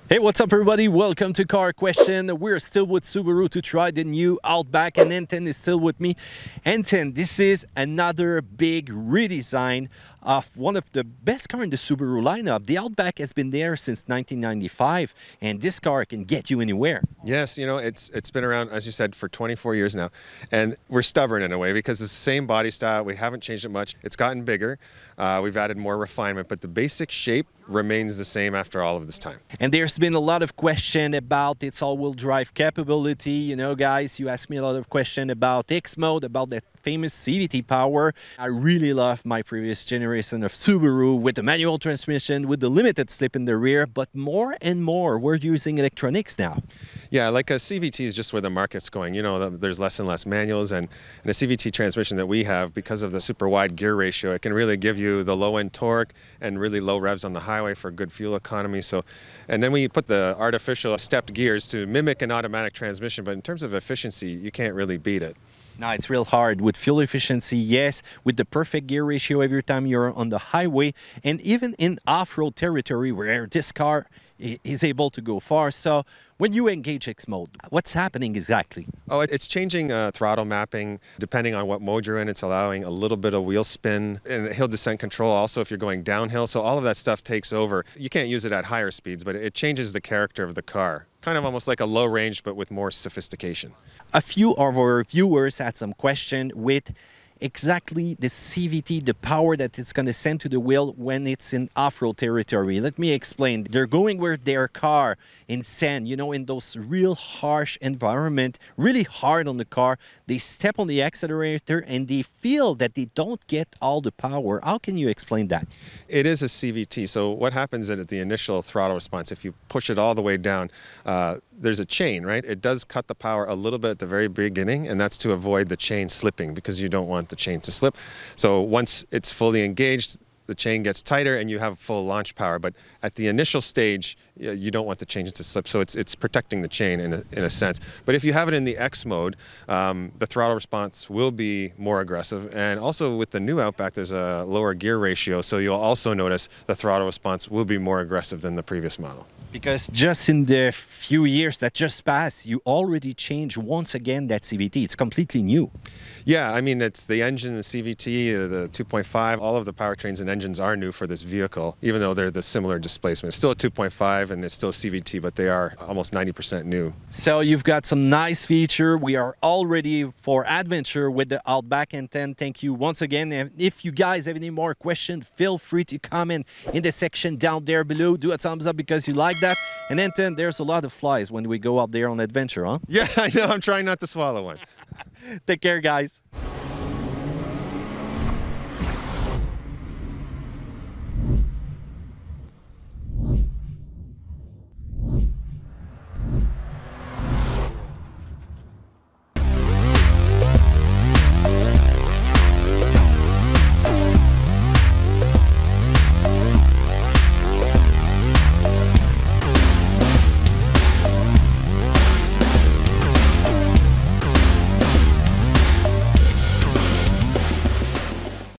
Hey, what's up everybody? Welcome to Car Question. We're still with Subaru to try the new Outback, and Anton is still with me. Anton, this is another big redesign of one of the best cars in the Subaru lineup. The Outback has been there since 1995, and this car can get you anywhere. Yes, you know, it's been around, as you said, for 24 years now, and we're stubborn in a way because it's the same body style. We haven't changed it much. It's gotten bigger. We've added more refinement, but the basic shape remains the same after all of this time. And there's been a lot of question about its all-wheel drive capability. You know, guys, you asked me a lot of question about X mode, about that famous CVT power. I really love my previous generation of Subaru with the manual transmission, with the limited slip in the rear, but more and more we're using electronics now. Yeah, like a CVT is just where the market's going. You know, there's less and less manuals, and a CVT transmission that we have, because of the super wide gear ratio, it can really give you the low-end torque and really low revs on the highway for good fuel economy. So, and then we put the artificial stepped gears to mimic an automatic transmission, but in terms of efficiency, you can't really beat it. No, it's real hard with fuel efficiency, yes, with the perfect gear ratio every time you're on the highway, and even in off-road territory where this car is able to go far. So when you engage X mode, what's happening exactly? Oh, it's changing throttle mapping. Depending on what mode you're in, it's allowing a little bit of wheel spin and hill descent control also if you're going downhill. So all of that stuff takes over. You can't use it at higher speeds, but it changes the character of the car. Kind of almost like a low range, but with more sophistication. A few of our viewers had some question with exactly the CVT, the power that it's going to send to the wheel when it's in off-road territory. Let me explain. They're going with their car in sand, you know, in those real harsh environment, really hard on the car. They step on the accelerator and they feel that they don't get all the power. How can you explain that? It is a CVT. So what happens at the initial throttle response, if you push it all the way down, there's a chain, right? It does cut the power a little bit at the very beginning, and that's to avoid the chain slipping because you don't want the chain to slip. So once it's fully engaged, the chain gets tighter and you have full launch power. But at the initial stage, you don't want the chain to slip. So it's protecting the chain in a sense. But if you have it in the X mode, the throttle response will be more aggressive. And also with the new Outback, there's a lower gear ratio. So you'll also notice the throttle response will be more aggressive than the previous model. Because just in the few years that just passed, you already changed once again that CVT. It's completely new. Yeah, I mean, it's the engine, the CVT, the 2.5, all of the powertrains and engines are new for this vehicle, even though they're the similar displacement. It's still a 2.5 and it's still a CVT, but they are almost 90% new. So you've got some nice feature. We are all ready for adventure with the Outback, and thank you once again. And if you guys have any more questions, feel free to comment in the section down there below. Do a thumbs up because you like that. And then there's a lot of flies when we go out there on adventure, huh? Yeah, I know. I'm trying not to swallow one. Take care, guys.